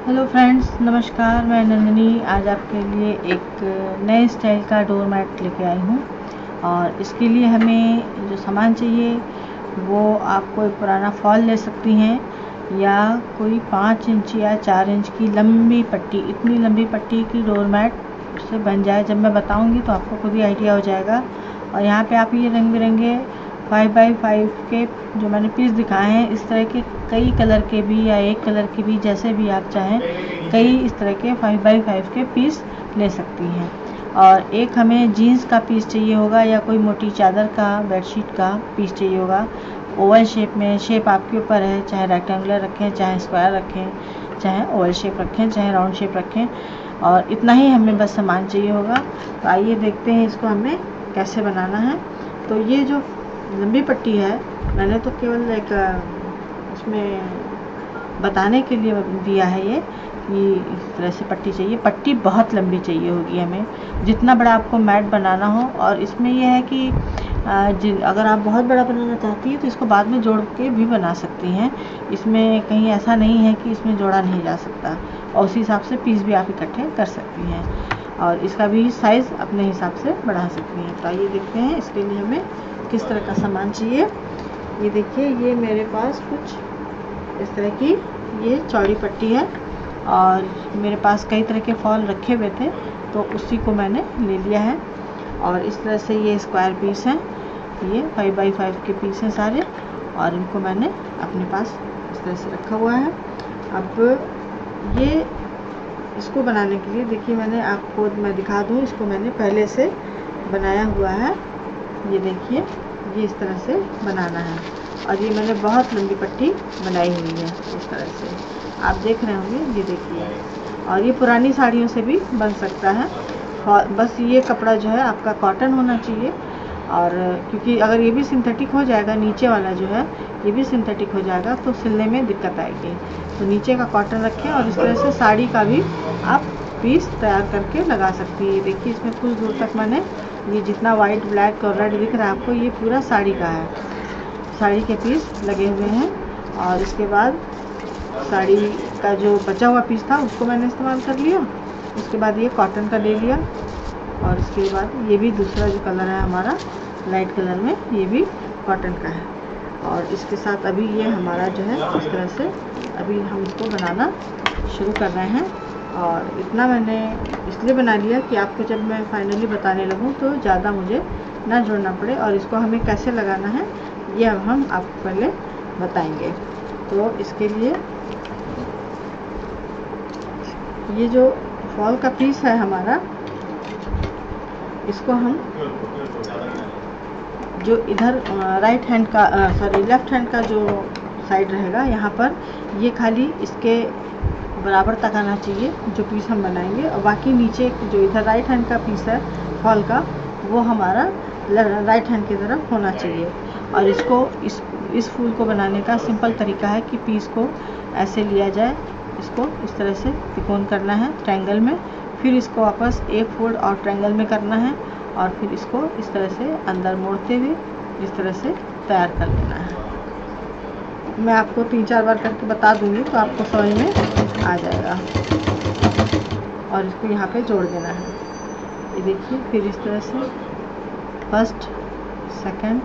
Hello friends, नमस्कार। मैं नंदिनी आज आपके लिए एक नए स्टाइल का डोर मैट लेके आई हूँ। और इसके लिए हमें जो सामान चाहिए वो आप कोई पुराना फॉल ले सकती हैं या कोई 5 इंच या 4 इंच की लंबी पट्टी। इतनी लंबी पट्टी की डोर मैट उससे बन जाए, जब मैं बताऊँगी तो आपको खुद ही आइडिया हो जाएगा। और यहाँ पे आप ये रंग बिरंगे 5x5 के जो मैंने पीस दिखाए हैं, इस तरह के कई कलर के भी या एक कलर के भी, जैसे भी आप चाहें, कई इस तरह के 5x5 के पीस ले सकती हैं। और एक हमें जीन्स का पीस चाहिए होगा या कोई मोटी चादर का, बेडशीट का पीस चाहिए होगा। ओवल शेप में, शेप आपके ऊपर है, चाहे रेक्टेंगुलर रखें, चाहे स्क्वायर रखें, चाहे ओवल शेप रखें, चाहे राउंड शेप रखें। और इतना ही हमें बस सामान चाहिए होगा। तो आइए देखते हैं इसको हमें कैसे बनाना है। तो ये जो लंबी पट्टी है, मैंने तो केवल एक उसमें बताने के लिए दिया है ये कि इस तरह से पट्टी चाहिए। पट्टी बहुत लंबी चाहिए होगी हमें, जितना बड़ा आपको मैट बनाना हो। और इसमें यह है कि अगर आप बहुत बड़ा बनाना चाहती हैं तो इसको बाद में जोड़ के भी बना सकती हैं। इसमें कहीं ऐसा नहीं है कि इसमें जोड़ा नहीं जा सकता, और उसी हिसाब से पीस भी आप इकट्ठे कर सकती हैं और इसका भी साइज़ अपने हिसाब से बढ़ा सकती हैं। तो आइए देखते हैं इसके लिए हमें किस तरह का सामान चाहिए। ये देखिए, ये मेरे पास कुछ इस तरह की ये चौड़ी पट्टी है और मेरे पास कई तरह के फॉल रखे हुए थे, तो उसी को मैंने ले लिया है। और इस तरह से ये स्क्वायर पीस हैं, ये 5x5 के पीस हैं सारे, और इनको मैंने अपने पास इस तरह से रखा हुआ है। अब ये इसको बनाने के लिए देखिए, मैंने आपको मैं दिखा दूँ, इसको मैंने पहले से बनाया हुआ है। ये देखिए, ये इस तरह से बनाना है। और ये मैंने बहुत लंबी पट्टी बनाई हुई है, इस तरह से आप देख रहे होंगे। ये देखिए, और ये पुरानी साड़ियों से भी बन सकता है। बस ये कपड़ा जो है आपका कॉटन होना चाहिए। और क्योंकि अगर ये भी सिंथेटिक हो जाएगा, नीचे वाला जो है ये भी सिंथेटिक हो जाएगा तो सिलने में दिक्कत आएगी। तो नीचे का कॉटन रखें और इस तरह से साड़ी का भी आप पीस तैयार करके लगा सकती है। देखिए, इसमें कुछ दूर तक मैंने ये जितना वाइट, ब्लैक और रेड दिख रहा है आपको, ये पूरा साड़ी का है। साड़ी के पीस लगे हुए हैं। और इसके बाद साड़ी का जो बचा हुआ पीस था उसको मैंने इस्तेमाल कर लिया। उसके बाद ये कॉटन का ले लिया, और इसके बाद ये भी दूसरा जो कलर है हमारा लाइट कलर में, ये भी कॉटन का है। और इसके साथ अभी ये हमारा जो है इस तरह से अभी हम इसको बनाना शुरू कर रहे हैं। और इतना मैंने इसलिए बना लिया कि आपको जब मैं फाइनली बताने लगूं तो ज़्यादा मुझे ना जोड़ना पड़े। और इसको हमें कैसे लगाना है ये हम आपको पहले बताएंगे। तो इसके लिए ये जो फॉल का पीस है हमारा, इसको हम जो इधर राइट हैंड का लेफ्ट हैंड का जो साइड रहेगा, यहाँ पर ये खाली इसके बराबर तक आना चाहिए जो पीस हम बनाएंगे। और बाकी नीचे जो इधर राइट हैंड का पीस है फॉल का, वो हमारा राइट हैंड की तरफ होना चाहिए। और इसको इस फूल को बनाने का सिंपल तरीका है कि पीस को ऐसे लिया जाए, इसको इस तरह से तिकोन करना है ट्रायंगल में, फिर इसको वापस एक फोल्ड और ट्रायंगल में करना है, और फिर इसको इस तरह से अंदर मोड़ते हुए इस तरह से तैयार कर लेना है। मैं आपको 3-4 बार करके बता दूंगी तो आपको समझ में आ जाएगा। और इसको यहाँ पे जोड़ देना है। ये देखिए, फिर इस तरह से फर्स्ट, सेकंड,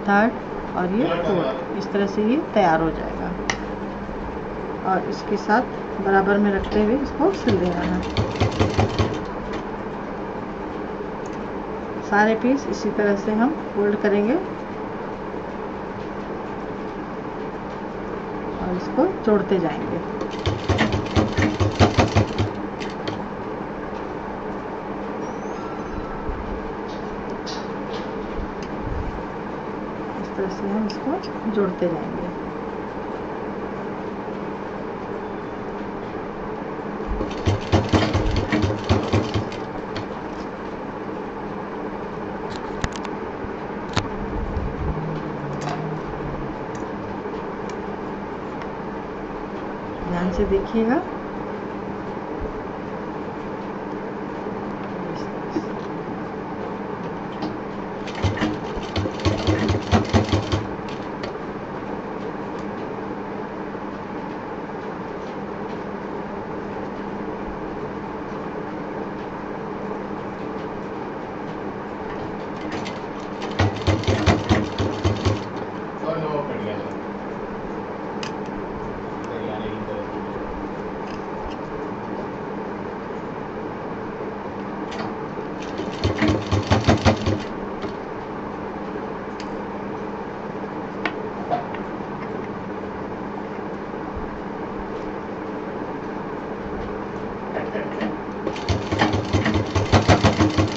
थर्ड और ये फोर्थ, इस तरह से ये तैयार हो जाएगा। और इसके साथ बराबर में रखते हुए इसको सिल देना है। सारे पीस इसी तरह से हम फोल्ड करेंगे और इसको जोड़ते जाएंगे। इस तरह से हम इसको जोड़ते जाएंगे। ध्यान से देखिएगा।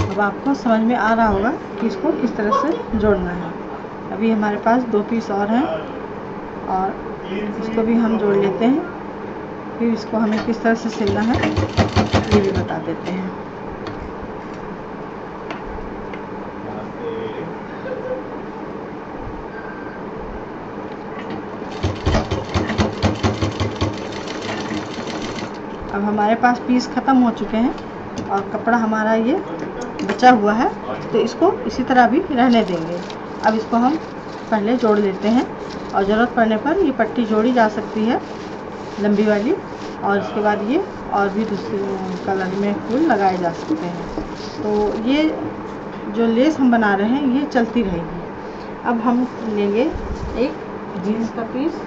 अब आपको समझ में आ रहा होगा कि इसको किस तरह से जोड़ना है। अभी हमारे पास 2 पीस और हैं और इसको भी हम जोड़ लेते हैं, फिर इसको हमें किस तरह से सिलना है ये भी बता देते हैं। अब हमारे पास पीस ख़त्म हो चुके हैं और कपड़ा हमारा ये बचा हुआ है, तो इसको इसी तरह भी रहने देंगे। अब इसको हम पहले जोड़ लेते हैं और ज़रूरत पड़ने पर ये पट्टी जोड़ी जा सकती है लंबी वाली, और इसके बाद ये और भी दूसरे कलर में फूल लगाए जा सकते हैं। तो ये जो लेस हम बना रहे हैं ये चलती रहेगी। अब हम लेंगे एक जीन्स का पीस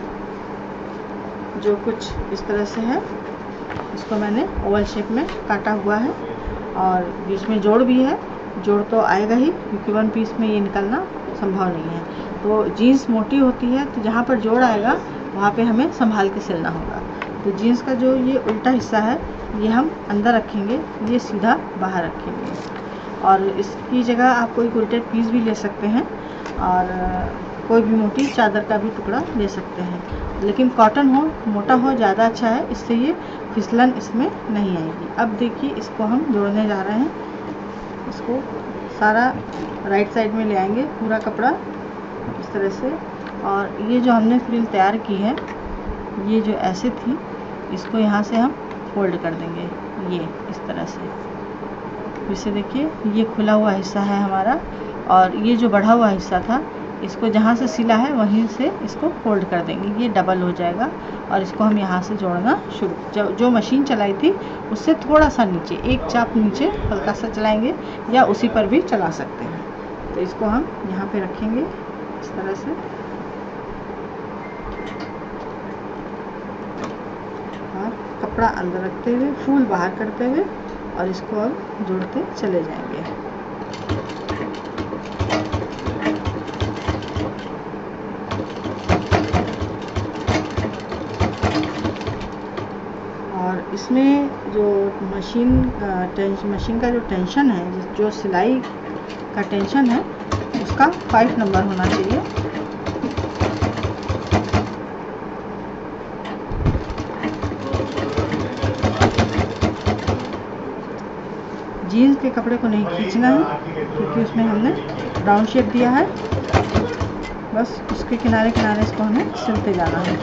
जो कुछ इस तरह से है, इसको मैंने ओवल शेप में काटा हुआ है और बीच में जोड़ भी है। जोड़ तो आएगा ही क्योंकि 1 पीस में ये निकलना संभव नहीं है। तो जीन्स मोटी होती है तो जहाँ पर जोड़ आएगा वहाँ पे हमें संभाल के सिलना होगा। तो जीन्स का जो ये उल्टा हिस्सा है ये हम अंदर रखेंगे, ये सीधा बाहर रखेंगे। और इसकी जगह आप कोई उल्टे पीस भी ले सकते हैं और कोई भी मोटी चादर का भी टुकड़ा ले सकते हैं, लेकिन कॉटन हो, मोटा हो, ज़्यादा अच्छा है, इससे ये फिसलन इसमें नहीं आएगी। अब देखिए इसको हम जोड़ने जा रहे हैं। इसको सारा राइट साइड में ले आएंगे पूरा कपड़ा इस तरह से, और ये जो हमने फ्रिल तैयार की है ये जो ऐसे थी इसको यहाँ से हम फोल्ड कर देंगे ये इस तरह से। इसे देखिए ये खुला हुआ हिस्सा है हमारा और ये जो बढ़ा हुआ हिस्सा था इसको जहाँ से सिला है वहीं से इसको फोल्ड कर देंगे, ये डबल हो जाएगा। और इसको हम यहाँ से जोड़ना शुरू, जो मशीन चलाई थी उससे थोड़ा सा नीचे, एक चाप नीचे हल्का सा चलाएंगे या उसी पर भी चला सकते हैं। तो इसको हम यहाँ पे रखेंगे इस तरह से और कपड़ा अंदर रखते हुए फूल बाहर करते हुए और इसको अब जोड़ते चले जाएंगे। इसमें जो मशीन का जो टेंशन है, जो सिलाई का टेंशन है उसका 5 नंबर होना चाहिए। जीन्स के कपड़े को नहीं खींचना है क्योंकि उसमें हमने राउंड शेप दिया है, बस उसके किनारे किनारे इसको हमें सिलते जाना है।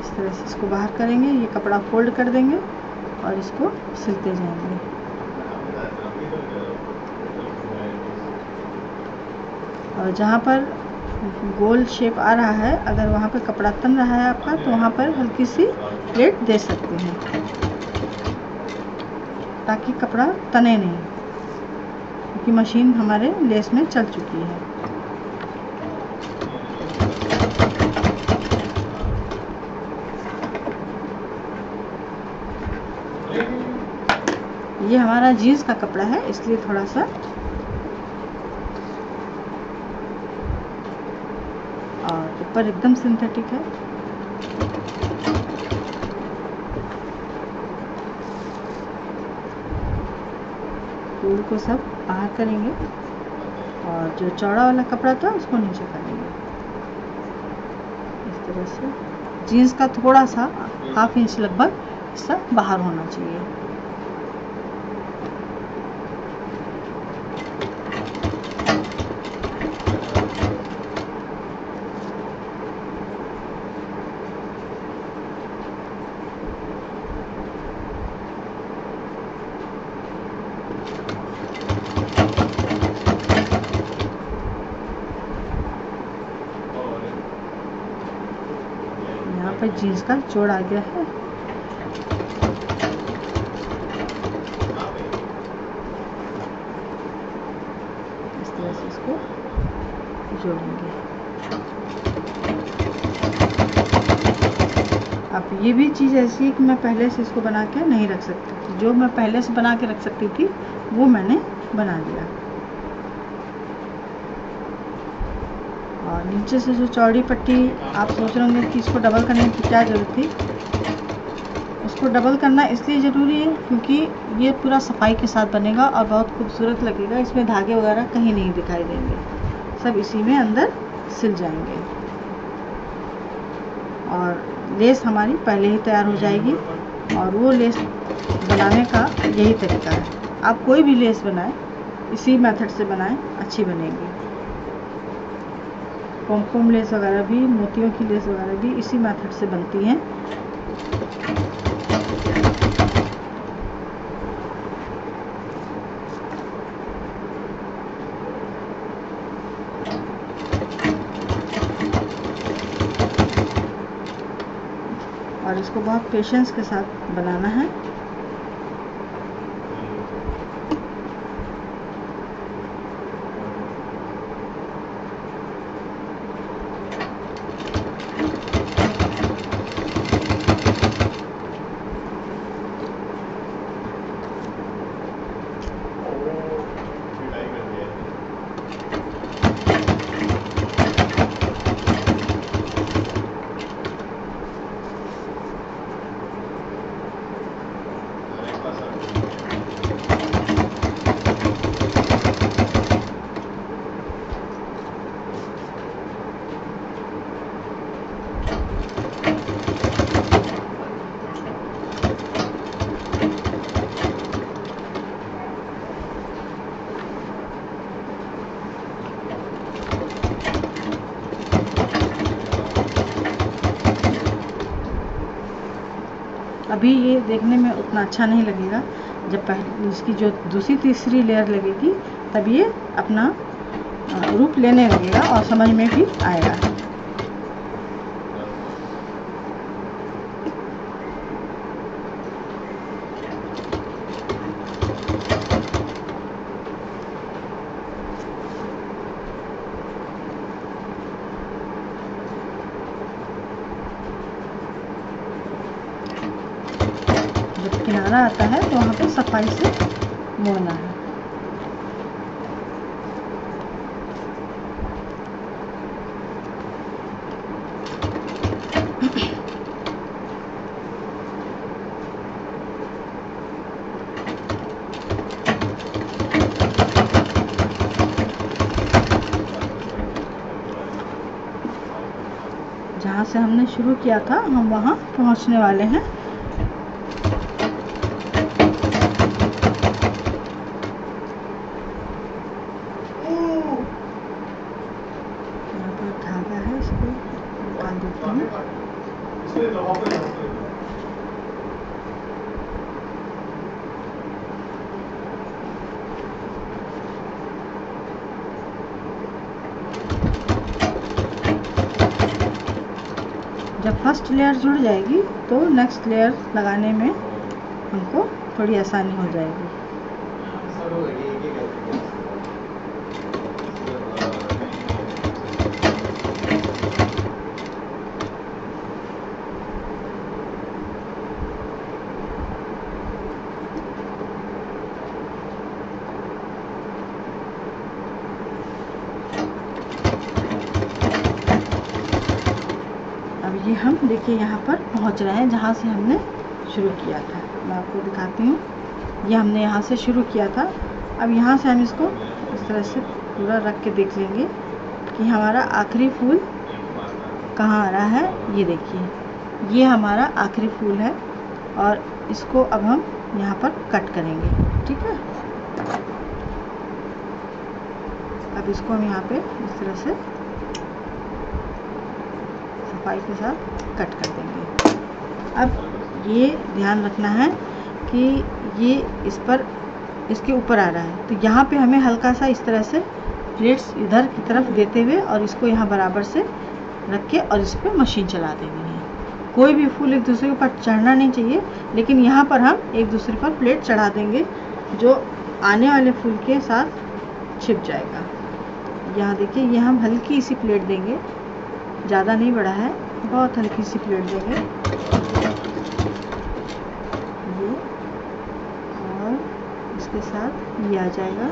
इस तरह से इसको बाहर करेंगे, ये कपड़ा फोल्ड कर देंगे और इसको सिलते जाएंगे। और जहाँ पर गोल शेप आ रहा है, अगर वहाँ पे कपड़ा तन रहा है आपका तो वहाँ पर हल्की सी प्लेट दे सकते हैं ताकि कपड़ा तने नहीं, क्योंकि मशीन हमारे लेस में चल चुकी है। ये हमारा जीन्स का कपड़ा है इसलिए थोड़ा सा और ऊपर एकदम सिंथेटिक है। फूल को सब बाहर करेंगे और जो चौड़ा वाला कपड़ा था उसको नीचे करेंगे इस तरह से। जीन्स का थोड़ा सा 1/2 इंच लगभग हिस्सा बाहर होना चाहिए। यहाँ पर जीन्स का जोड़ आ गया है। इस तरह से इसको जोड़ेंगे। अब ये भी चीज़ ऐसी है कि मैं पहले से इसको बना के नहीं रख सकती, जो मैं पहले से बना के रख सकती थी वो मैंने बना लिया। और नीचे से जो चौड़ी पट्टी आप सोच रहे होंगे कि इसको डबल करने की क्या जरूरत थी, इसको डबल करना इसलिए ज़रूरी है क्योंकि ये पूरा सफाई के साथ बनेगा और बहुत खूबसूरत लगेगा। इसमें धागे वगैरह कहीं नहीं दिखाई देंगे, सब इसी में अंदर सिल जाएंगे। और लेस हमारी पहले ही तैयार हो जाएगी। और वो लेस बनाने का यही तरीका है। आप कोई भी लेस बनाएं, इसी मेथड से बनाएं, अच्छी बनेगी। पॉम लेस वगैरह भी, मोतियों की लेस वगैरह भी इसी मेथड से बनती हैं। और इसको बहुत पेशेंस के साथ बनाना है। अभी ये देखने में उतना अच्छा नहीं लगेगा, जब पहले इसकी जो दूसरी तीसरी लेयर लगेगी तब ये अपना रूप लेने लगेगा और समझ में भी आएगा। जब किनारा आता है तो वहाँ पे सफाई से मोड़ना है। जहाँ से हमने शुरू किया था हम वहाँ पहुँचने वाले हैं। जब फर्स्ट लेयर जुड़ जाएगी तो नेक्स्ट लेयर लगाने में हमको थोड़ी आसानी हो जाएगी। ये हम देखिए यहाँ पर पहुँच रहे हैं जहाँ से हमने शुरू किया था। मैं आपको दिखाती हूँ, ये हमने यहाँ से शुरू किया था। अब यहाँ से हम इसको इस तरह से पूरा रख के देख लेंगे कि हमारा आखिरी फूल कहाँ आ रहा है। ये देखिए ये हमारा आखिरी फूल है और इसको अब हम यहाँ पर कट करेंगे, ठीक है। अब इसको हम यहाँ पे इस तरह से सफाई के साथ कट कर देंगे। अब ये ध्यान रखना है कि ये इस पर इसके ऊपर आ रहा है, तो यहाँ पे हमें हल्का सा इस तरह से प्लेट्स इधर की तरफ देते हुए और इसको यहाँ बराबर से रख के और इस पर मशीन चला देनी है। कोई भी फूल एक दूसरे के ऊपर चढ़ना नहीं चाहिए, लेकिन यहाँ पर हम एक दूसरे पर प्लेट चढ़ा देंगे जो आने वाले फूल के साथ छिप जाएगा। यहाँ देखिए ये हम हल्की सी प्लेट देंगे, ज़्यादा नहीं बड़ा है, बहुत हल्की सी प्लेट देंगे ये, और इसके साथ ये आ जाएगा,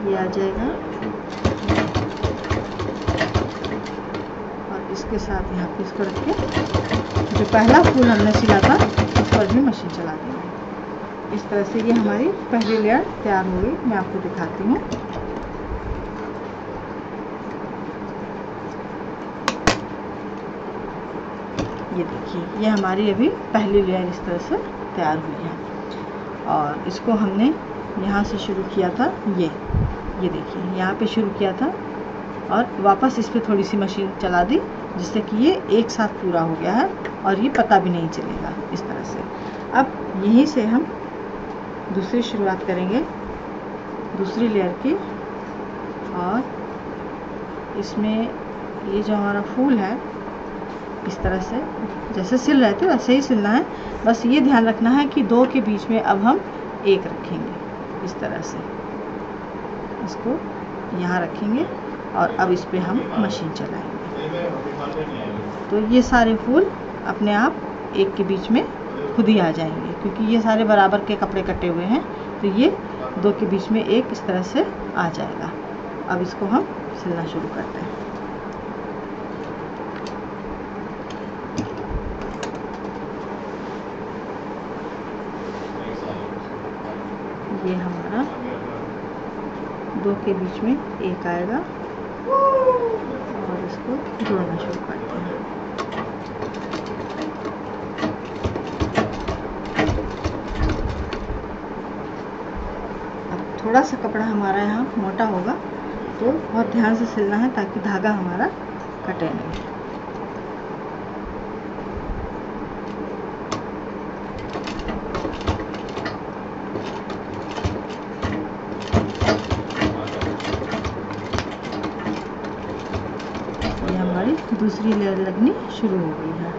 ये आ जाएगा और इसके साथ यहाँ पे इसको रख के जो पहला फूल हमने सिला था उस पर भी मशीन चला देंगे। इस तरह से ये हमारी पहली लेयर तैयार हो गई। मैं आपको दिखाती हूँ। ये देखिए, ये हमारी अभी पहली लेयर इस तरह से तैयार हुई है। और इसको हमने यहाँ से शुरू किया था, ये देखिए यहाँ पे शुरू किया था और वापस इस पे थोड़ी सी मशीन चला दी, जिससे कि ये एक साथ पूरा हो गया है और ये पता भी नहीं चलेगा इस तरह से। अब यहीं से हम दूसरी शुरुआत करेंगे, दूसरी लेयर की। और इसमें ये जो हमारा फूल है इस तरह से जैसे सिल रहे थे वैसे ही सिलना है। बस ये ध्यान रखना है कि दो के बीच में अब हम एक रखेंगे। इस तरह से इसको यहाँ रखेंगे और अब इस पे हम मशीन चलाएंगे। तो ये सारे फूल अपने आप एक के बीच में खुद ही आ जाएंगे, क्योंकि ये सारे बराबर के कपड़े कटे हुए हैं। तो ये दो के बीच में एक इस तरह से आ जाएगा। अब इसको हम सिलना शुरू करते हैं। ये हमारा दो के बीच में एक आएगा और इसको जोड़ना शुरू करते हैं। अब थोड़ा सा कपड़ा हमारा यहाँ मोटा होगा तो बहुत ध्यान से सिलना है ताकि धागा हमारा कटे नहीं। दूसरी लेयर लगनी शुरू हो गई है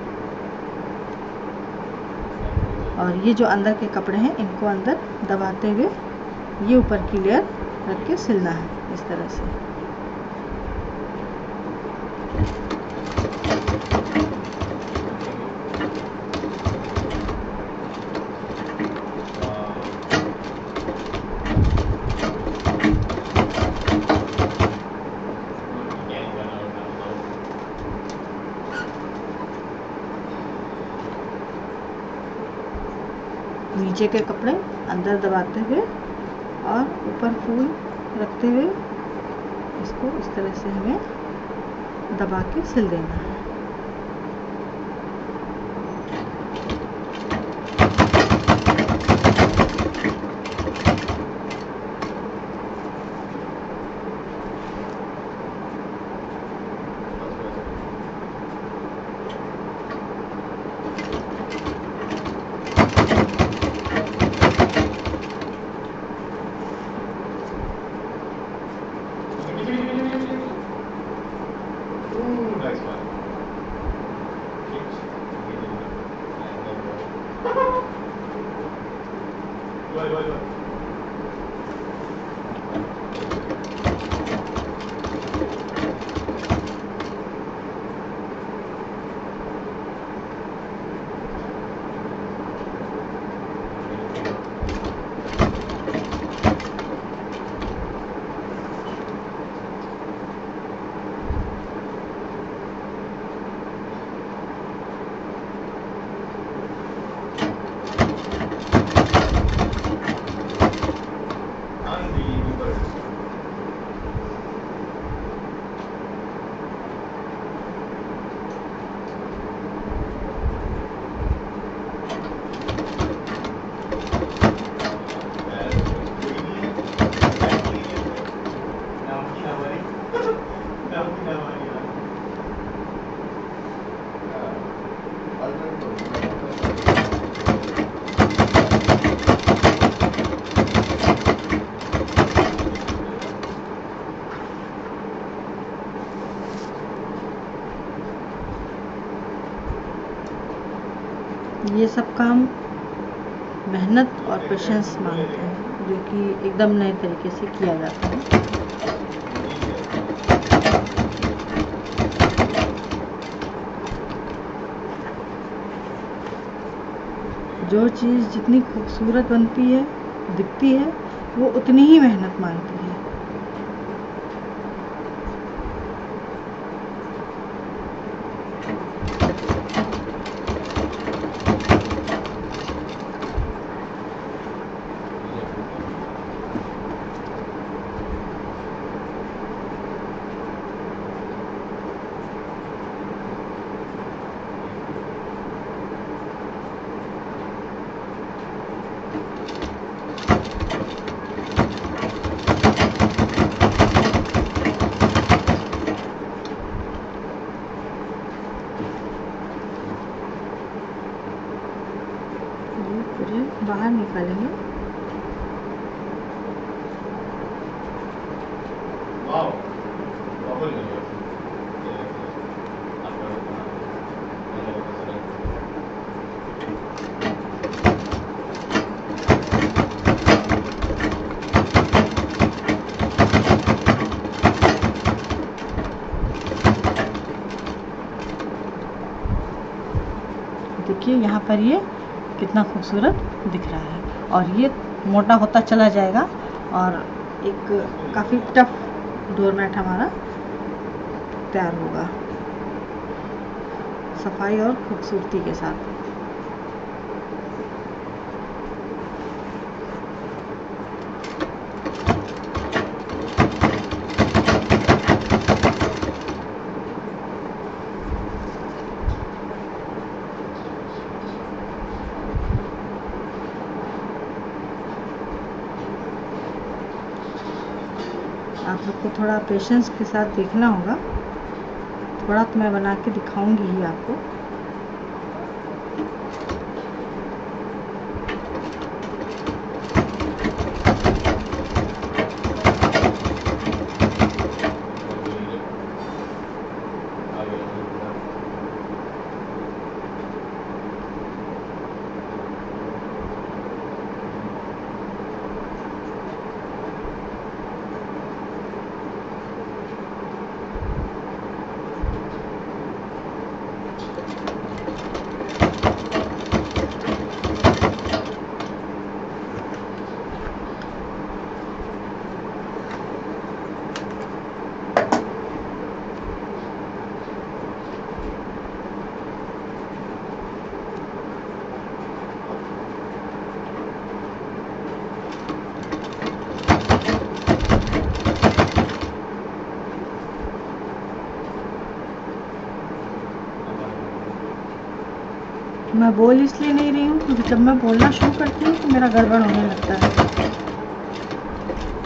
और ये जो अंदर के कपड़े हैं इनको अंदर दबाते हुए ये ऊपर की लेयर रख के सिलना है इस तरह से। नीचे के कपड़े अंदर दबाते हुए और ऊपर फूल रखते हुए इसको इस तरह से हमें दबा के सिल देना है। ये सब काम मेहनत और पेशेंस मांगते हैं, जो कि एकदम नए तरीके से किया जाता है। जो चीज़ जितनी खूबसूरत बनती है, दिखती है, वो उतनी ही मेहनत मांगती है। बाहर निकालेंगे। देखिए यहाँ पर ये कितना खूबसूरत दिख रहा है और ये मोटा होता चला जाएगा और एक काफ़ी टफ डोरमैट हमारा तैयार होगा सफाई और खूबसूरती के साथ। आप लोग को थोड़ा पेशेंस के साथ देखना होगा, थोड़ा तो मैं बना के दिखाऊंगी ही आपको। मैं बोल इसलिए नहीं रही हूँ क्योंकि जब मैं बोलना शुरू करती हूँ तो मेरा गड़बड़ होने लगता है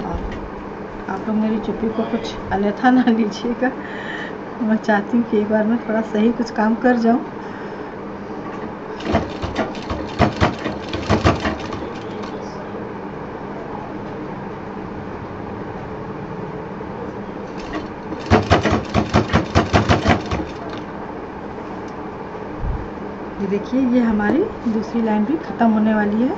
और आप लोग मेरी चुप्पी को कुछ अन्यथा ना लीजिएगा। मैं चाहती हूँ कि एक बार मैं थोड़ा सही कुछ काम कर जाऊँ। ये देखिए ये हमारी दूसरी लाइन भी ख़त्म होने वाली है।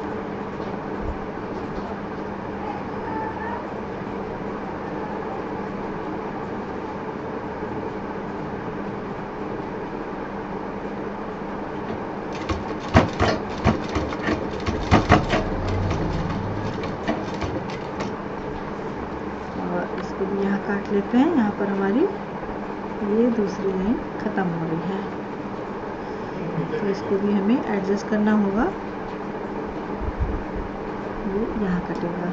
और इसको भी यहाँ काट लेते हैं। यहाँ पर हमारी ये दूसरी लाइन ख़त्म हो रही है तो इसको भी हमें एडजस्ट करना होगा। ये यहाँ कटेगा।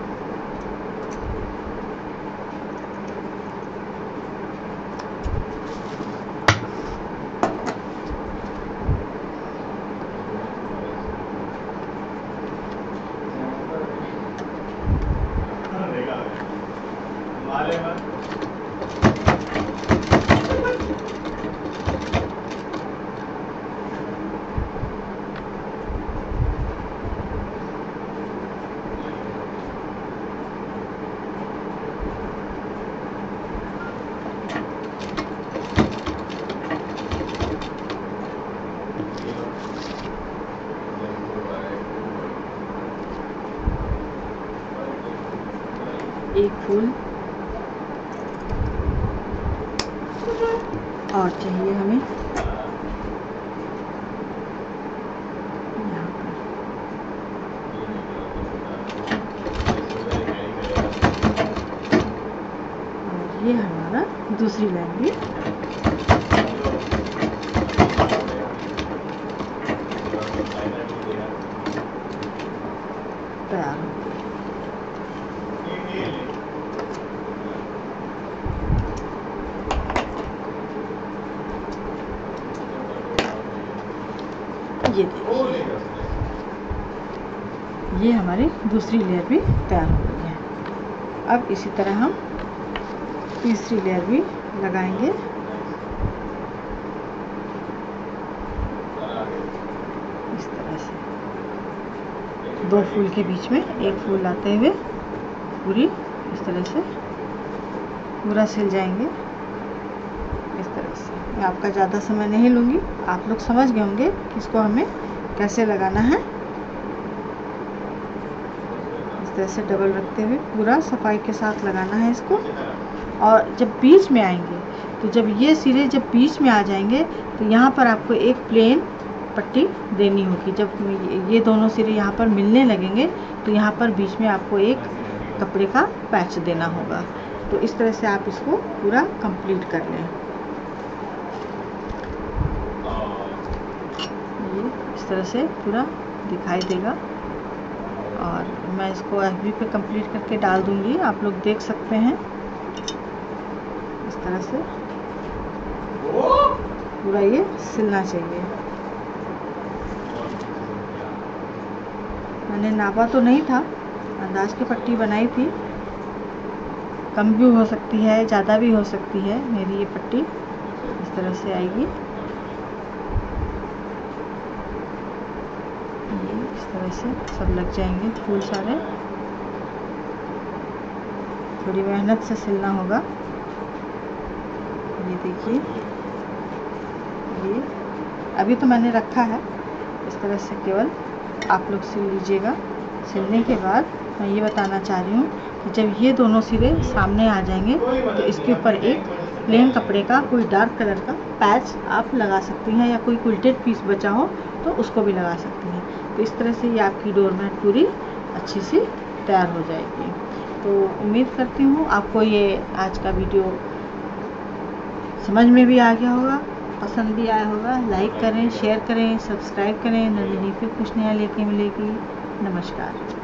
एक फूल और चाहिए हमें यहाँ पर। और ये हमारा दूसरी लाइन भी ये देखिए, ये हमारी दूसरी लेयर भी तैयार हो गई है। अब इसी तरह हम तीसरी लेयर भी लगाएंगे। इस तरह से 2 फूल के बीच में एक फूल लाते हुए पूरी इस तरह से पूरा सिल जाएंगे। इस तरह से मैं आपका ज़्यादा समय नहीं लूँगी, आप लोग समझ गए होंगे कि इसको हमें कैसे लगाना है। इस तरह से डबल रखते हुए पूरा सफाई के साथ लगाना है इसको। और जब बीच में आएंगे तो जब ये सिरे जब बीच में आ जाएंगे तो यहाँ पर आपको एक प्लेन पट्टी देनी होगी। जब ये दोनों सिरे यहाँ पर मिलने लगेंगे तो यहाँ पर बीच में आपको एक कपड़े का पैच देना होगा। तो इस तरह से आप इसको पूरा कंप्लीट कर लें। ये इस तरह से पूरा दिखाई देगा और मैं इसको FB पे कंप्लीट करके डाल दूंगी, आप लोग देख सकते हैं। इस तरह से पूरा ये सिलना चाहिए। मैंने नापा तो नहीं था, अंदाज की पट्टी बनाई थी। कम भी हो सकती है, ज़्यादा भी हो सकती है। मेरी ये पट्टी इस तरह से आएगी। ये इस तरह से सब लग जाएंगे फूल सारे। थोड़ी मेहनत से सिलना होगा। ये देखिए, ये अभी तो मैंने रखा है। इस तरह से केवल आप लोग सिल लीजिएगा। सिलने के बाद मैं ये बताना चाह रही हूँ कि जब ये दोनों सिरे सामने आ जाएंगे तो इसके ऊपर एक प्लेन कपड़े का कोई डार्क कलर का पैच आप लगा सकती हैं, या कोई क्विल्टेड पीस बचा हो तो उसको भी लगा सकती हैं। तो इस तरह से ये आपकी डोरमेट पूरी अच्छी सी तैयार हो जाएगी। तो उम्मीद करती हूँ आपको ये आज का वीडियो समझ में भी आ गया होगा, पसंद भी आया होगा। लाइक करें, शेयर करें, सब्सक्राइब करें। नंदिनी फिर कुछ नया लेके मिलेगी। नमस्कार।